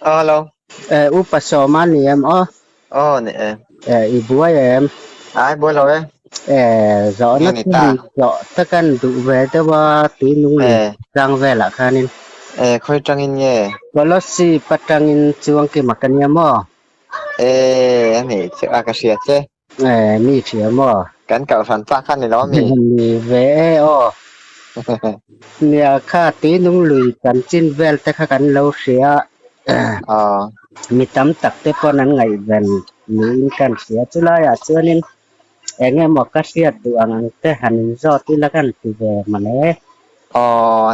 Hello. Upasomani em Nè. ibuai em Ai bữa lâu ấy. rõ nó Nghe ta. rõ tất cả đủ về tới ba tí nung rang về là khanin Khơi trăng in nhé. kalau si patangin chuang ki makan ya mo Này chữ Acacia chứ. mi phía mo Cắn cậu phản phát khăn này đó mì. mi về nia kha tí nung lui kan chin vel ta kha kan lo sia mi tam tak te pon an ngai ven mi kan sia chula ya chuanin engem mo ka sia tu ang te han zo ti la kan ti ve mane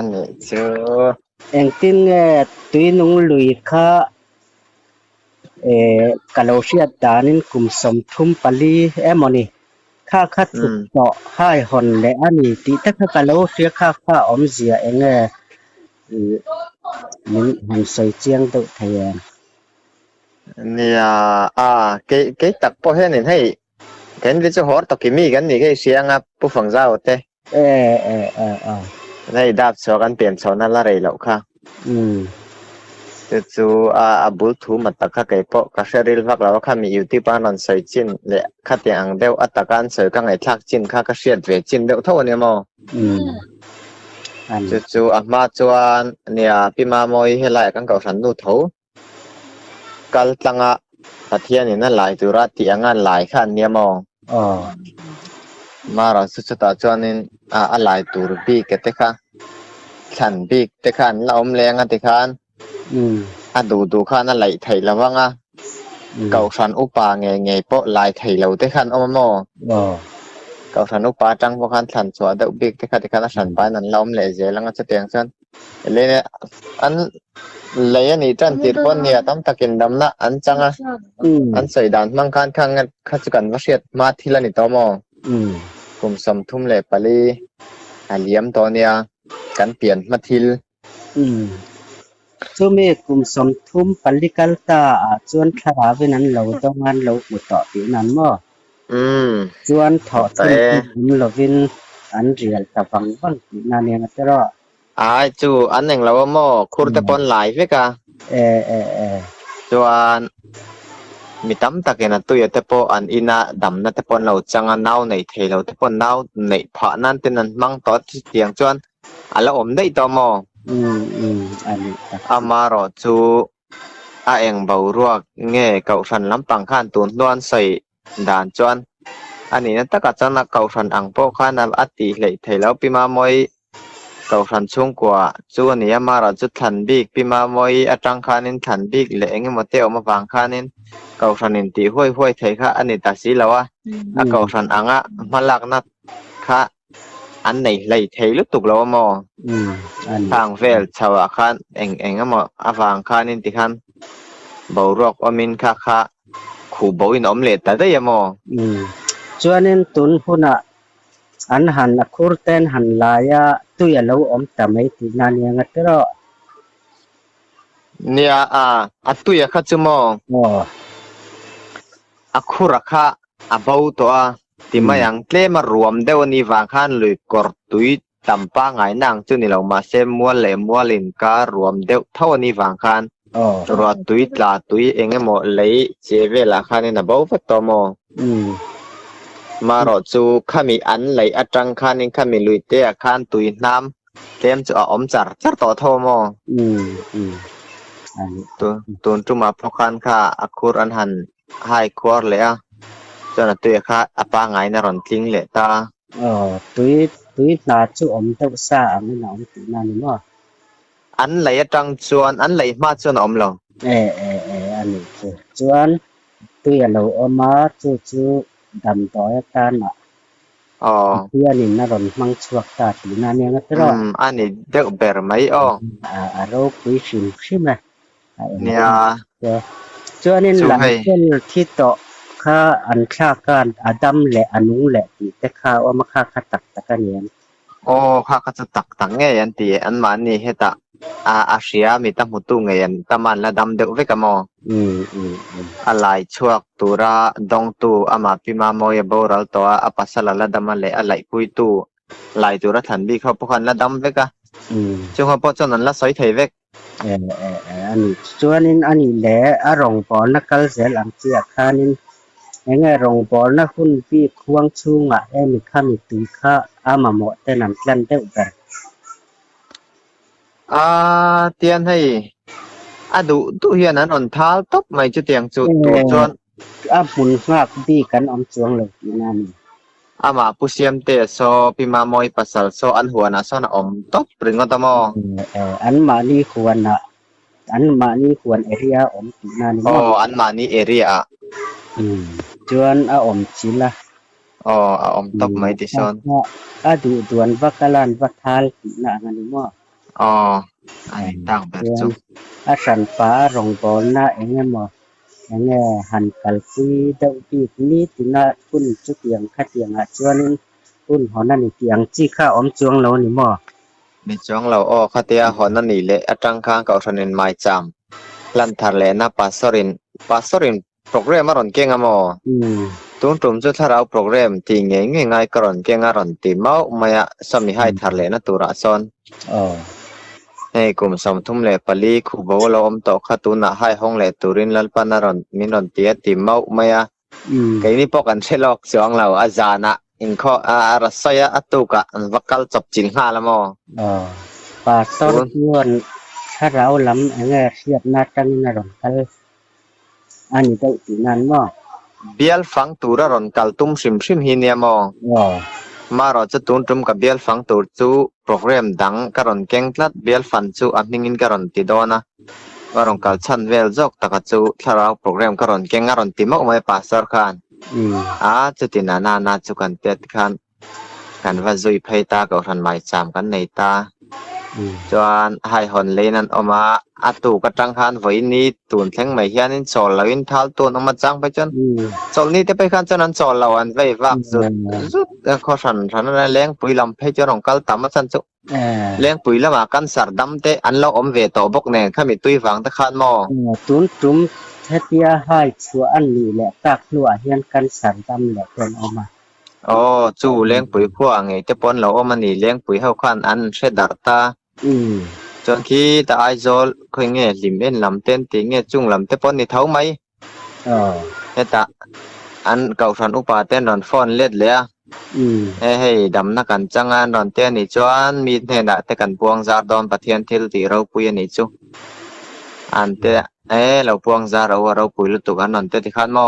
này chữ eng tin tui nung lui kha kalau sia danin kum som thum pali emoni kha thuk to hai hon le ani ti ta kha kalau sia kha om zia eng min han sei chiang tu thai nè cái tập po hết này hay cái đi cho hót tập kimi cái này cái xiang á bu phẳng ra thế này đạp cho cái biển cho nó là rầy lậu kha chú bul thu mặt tắc cái po cái seril vác là kha mi youtube anh non sei chin lệ kha tiếng đeo atakan sei cái ngày thác chin kha cái xiết về chin đeo thâu nè mo chú mà chuan nè pima moi hay lại cái cậu sắn nụ thấu kal tanga pathian na lai tura ti anga lai khan niamo mara su ta chuanin a lai tur bi ke te kha khan bi te khan la om lenga te khan a du khan a lai thai lawanga kau san upa nge po lai thai lo te khan omo kau san upa tang po khan than chwa da bi te khan san pa nan lom le je langa cha teng chan le an lấy anh chân tiệt con nhà tắm ta kiến đâm na anh chăng anh sợi đàn mang khăn khăn khăn chỉ cần vắt xiết mà thì là nị to mò cùng sầm thum lệ pali liếm to nia cắn tiền mà thì so me kum som thum pali kalta chuan thara ve nan lo dongan lo mu to ti nan mo chuan tho thum lovin an rial ta wang ti nan ne ngatero chú anh em lâu mò khur te pon lại với cả chú anh mi tắm ta cái nào tôi te po anh ina đầm na te pon lâu chăng anh nao này thề lâu te pon nao này phá nan tên anh mang to tiếng chú anh là ổn đấy to mò mà rồi chú em bảo ruột nghe cậu phần lắm bằng khan tuôn đoan sậy đàn chú anh ấy tất cả chăng là cậu phần ăn po khan là ắt tỷ lệ thề lâu pima moi cậu phần chung của chú anh ấy mà là chút thần big pima moi trăng khanin thần big lệ nghe một teo mà vàng khanin cậu phần nên tí hôi thấy khá anh ấy ta xí lâu cậu phần ăn mà lạc nát khá anh này lấy thấy lúc tục lâu mà thằng về chào khan anh mà vàng khanin tí khan bầu ruột amin khá khu bầu in ôm lệ ta đấy mà cho nên tuần huna an han akurten han laya tu ya lo om tamai ti nan ya ngatero nia atu ya khachumo akhura kha abau to ti mayang tle ma ruam dewani wa khan lui kor tui tampa ngai nang chu ni lo ma se mualin ka ruam deu thawani wa khan ro tui tla tui engemo lei chevela khan na bau fa to mo mà rồi chú khami ăn lấy trăng khan nên khami lùi té khan tùy nam tem cho ống chặt to thô mò tuần trung mà phô khan kha akur an han hai quar lệ cho là tùy kha apa ngày na ron ting lệ ta tùy là chú ống đâu xa anh nó ống tùy na nữa mà ăn lấy trăng chuan ăn lấy ma chuan ống lòng anh chuan tùy là lâu mà chú đầm tối tan kia nhìn nó còn mang chuột ta thì nó nghe nó rồi anh ấy được bể mấy rồi quý xin xin này nha cho nên là cái khi to kha ăn kha can Adam lệ anh lệ thì cái kha mà kha tắc cái này kha tắc nghe anh thì anh mà này hết ta Asia mi tam hutu ngayon taman la dam deu ve kamo alai chuak tura dong tu ama pima moya boral to apasala la dam le alai pui tu lai tura than bi kho pokhan la dam ve ka chung ho po chon la soi thei ve อันนี้ส่วนนี้อันนี้แหละอารองปอนักกลเสลังเจียคานินไงรองปอนักคุณพี่ควงชุงอ่ะมีค่ามีตุค่าอามาเหมาะแต่นำกันเด้อแบบเตียนให้ดูเฮียนั้นอ่อนท้าตบไม่จะเตียงจุดตัวจนปุนมากดีกันอมจวงเลยนั่นมาปุเสียมเตโซพิมามอยปัสสาวะอันหัวนะซอนอมตบปรึงตะมออันมานี่ควรนะอันมานี่ควรเอเรียอมตีนั่นอันมานี่เอเรียจวนอมจิละอมตบไม่ติซอนดูดวนวักลันวักทาลตีน่ะงันมอไอ้ตั้งแบบจุสันฟ้ารองบอลนะเองมอหันกัลฟีดาวปีนี้ตินะคุณจุเตียงคัดเตียงจวนคุณหอนั่นเตียงจี้ข้าอมจวงเรานี่มอมีจวงเราคัดเตียหอนั่นนี่แหละจังค้างเก่าทันไม้จำลันทาเลนะปัสสรินโปรแกรมมารอนเก่งมอตุ้งตุ่มจุดถ้าเราโปรแกรมติงง่ายกรอนเก่งรอนติเมาไม่สมิให้ทาเลนะตุระซอนให้กลุ่มสมทุมเลปลีคูบวลอมตอกตุนะให้ห้องเลตุรินลปานารอนมินอนเตียติเมาไม่ไกนี่ปกันเชลอกสวงเราอาจานะอินข้อรัสยาอตุกะวักกัลจบจินหาละมอปาซอนยวนถ้าเราล้ำเสียบนาจังนารอนกัลอันนี้ได้ตีนั้นมอเบียลฟังตูรารอนกัลตุมชิมฮิเนียมอมารอจะตุนตุมกับเบียลฟังตูจูโปรแกรมดังกรอนเก่งตลัดเบียลฟันจูอันนิงกรอนติดอนะวารองกัลชันเวลจอกตะกัจูถ้าเราโปรแกรมกรอนเก่งกรอนติมอกไม่ปัสสารคันจะตินาจุกันเต็ดคันกันว่าจุยเพยตากับทันไม่จำกันในตาจวนให้หอนเลนันออกมาตูกระจังคันไว้นี้ตุนแข็งไม่เฮียนินโซลเราอินท้าตัวออกมาจังไปจนโซลนี้จะไปคันจนนั้นโซลเราอันไว้วักสุดข้อฉันนั้นเลี้ยงปุ๋ยลำเพจรองกัลตามมาสันจุเลี้ยงปุ๋ยละมากันสารดำเตอันเราอมเวตบกแน่ข้ามีตุยฝังตะคานมอตุนจุ่มเทียให้ชัวอันนี้แหละตักลัวเฮียนกันสารดำแหละเป็นออกมาจู่เลี้ยงปุ๋ยพวกไงจะปนเราเอามานี่เลี้ยงปุ๋ยเฮาคันอันเชดาตาจนที่ตาไอโซลค่อยเงี้ยลิมเอ็นลำเต้นติเงี้ยจุ่งลำเตปนนี่เท่าไหมเฮตาอันเก่าสันอุปาเต้นนอนฟ้อนเล็ดเลยให้ดำนักกันจังงานนอนเต้นนี่จวนมีเห็นแต่กันพวงซาดอนปะเทียนเทลตีเราปุยนี่จุอันเตเราพวงซาเราปุยลุตุกันนอนเต้ที่คันมอ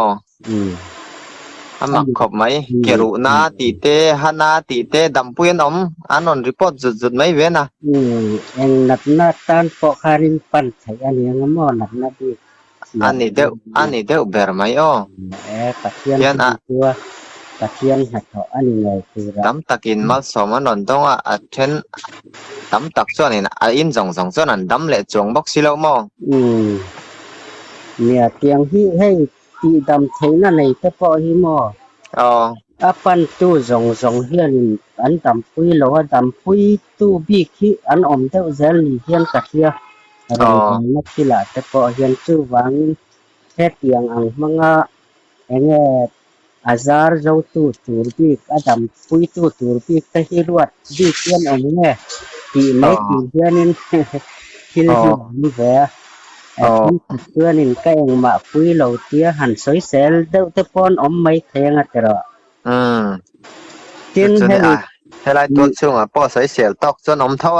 มักขบไหมเกรุนาตีเตหนาตีเตดำปุยนอมอันนนรีพอร์ตจุดไม่เว้นนะนับนาตานปอคารินปันใช้อันนี้งมอนับนาดีอันนี้เดวเบอร์ไหมปะเทียนตัวปะเทียนหัดเขาอันนี้ไงคือดำตะกินมาสมันนนต้องเช่นดำตักส่วนนี่นะอินสองส่วนนั้นดำเละจวงบอกสิเรามองเนี่ยเตียงที่ให้ตีดำเทนั่นในแต่พอหิมอปันตู้สองเฮียนอันดำปุยเราว่าดำปุยตู้บีขี้อันอมเต้าเซลนี่เฮียนกะเฮียนักกีฬาแต่พอเฮียนชื่อวังแค่เตียงอังมังอาซาร์เจ้าตู้ตูร์บีกดำปุยตู้ตูร์บีกแต่ฮิรวดบีเฮียนอมเนี่ยตีไม่ตีเฮียนินคิลอยู่นี่แหละเพื่อนินใกล้มาปุยเราเตี้ยหันสวยเซลเดาแต่ปอนอมไม่แทงตลอดจินให้ไรตัวช่วงป้อสวยเสียตอกจนอมเท่า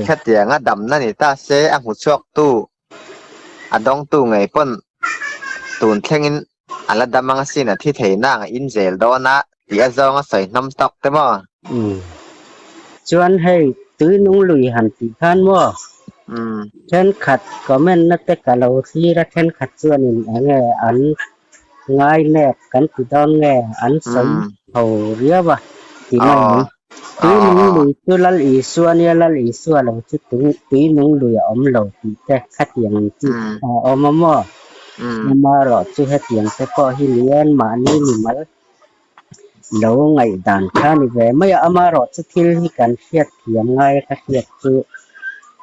แค่เตียงดำนั่นนี่ตาเสอังหุชอกตู้ดองตู้ไงป้นตูนแข่งอันละดำมังสินะที่เทน่างอินเซลโดนะที่อาจจะใส่น้ำตอกเต็มชวนให้ตื้อนุ่งลุยหันตีข้านว่าเช่นขัดก็แม่นนักแต่กะเราที่รักเช่นขัดส่วนนี้อันง่ายแนบกันติดอนอันสมเขาเรียกว่าที่นั่นตื้อนุ่งลุยตื้อละอีส่วนเนี่ยละอีส่วนเราจะตื้อนุ่งลุยอมเราที่แต่ขัดอย่างที่อมมารอจุให้เตียงแต่ก็ให้เลี้ยนมานี่นี่มาเราไงด่านข้านี่แหวไม่เอามารอจุที่ให้กันเทียดเทียมง่ายก็เทียดจุ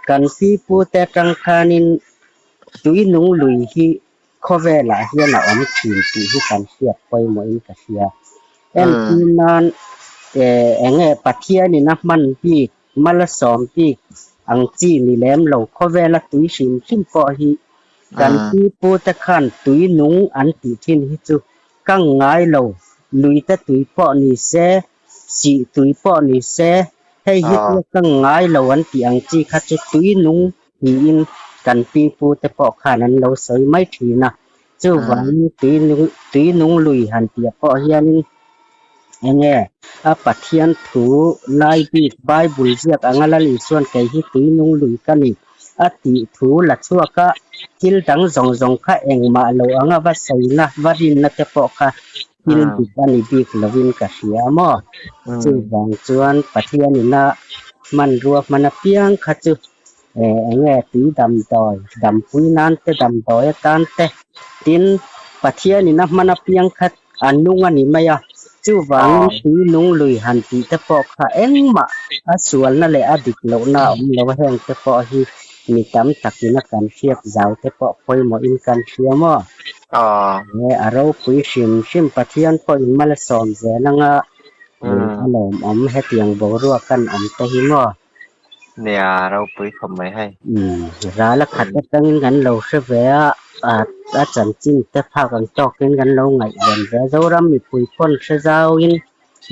กันที่ผู้แต่จังคานินตุยนุ่งลุยที่ข้อเวลาเฮียนะอมทีมที่ให้กันเทียดไปหมดอินกะเสียที่นั้นปัทเทียนี่นะมันปีมาละ2ปี อังจีนี่แหลมเราขอเวลาตุยชิมชิมปอฮีกันที่ปูตะขันตุยนุงอันติทินฮิจุกังงายเราลุยตะตุยปอนี่แซสีตุยปอนี่แซให้ฮิตกังงายเราอันติอังจีคัดจะตุยนุงหินกันปีปูตะปอขานั้นเราสวยไม่ถีนะจู่วันตุยนุงลุยหันเตียปอเฮียนแง่ปัทเทียนถูลายบีดบายบุลเจียกอังลลิส่วนไก่ฮิตุยนุงลุยกันนี่อติถูละชั่วกะทิลดังจงคะเองมาโลอังว่าใส่นะวารินนะเตปอกะทิลบิกันนี่บิกลวินกะเสียมอจู่วังจวนปัทเทียนนี่นะมันรวบมันเปียงคะจุแง่ตีดำดอยดำปุยนานเตดำดอยกันเตตินปัทเทียนนี่นะมันเปียงคะอันนุงอันนี้ไม่อะจู่วังตีนุงลุยหันตีเตปอกะเองมาส่วนนั่นแหละอดิกโลนาเราแห้งเตปอฮีมีตำตักอยู่นักการเทียบเจ้าเตปอปอยหมออินกันเทียมอเราปุยชิมปะเทียนปอยมาละสอนเสนังอารมณ์อมให้เตียงบ่รัวกันอมตะหิมอเนี่ยเราปุยคำไม่ให้ราละขัดกันกันเราเสเวอาจารย์จินเตพากันตอกกันเราไงเดินเจ้ารำมีปุยพ่นเจ้าอิน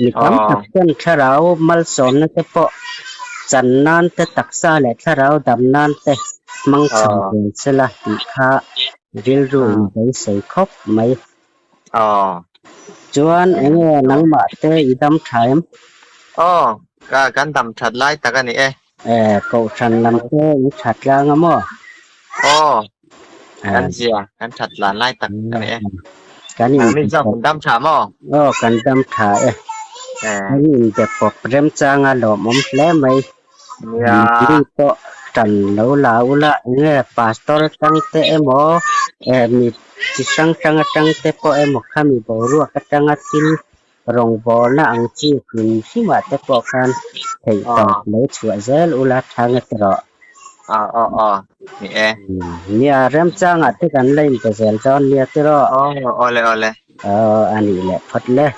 มีตำตักกันชะเรามาละสอนนะเตปอจันนานเตตักษาและถ้าเราดำนานเตมังสังเกตสละติค่ะริลรูได้ใส่ครบไหมจวนเงี้ยนังมาเตอีดำไทม์ก็การดำชัดไล่ตะกันนี่กูฉันนำเตอีชัดลางมั้งกันเสียกันชัดลานไล่ตะกันนี่กันนี่มีจังดำฉามั้งกันดำถ่ายอันนี้จะปอบเริ่มจางอ่ะหล่อมแล้วไหมนี่ก็จันแล้วลาวละเนี่ยพาสตอร์ตั้งเตะหมอมีจิสังตั้งเตะพอหมอข้ามีบ่รู้ว่าตั้งกินรองบ่อน่ะอังจีขึ้นที่ว่าเตะพอกันให้ต่อเลยชัวเซลอุลาทางตรอนี่เนี่ยเริ่มจางอ่ะที่กันเล่นกับเซลจอนเนี่ยตรอเลยอันนี้แหละพอดเลย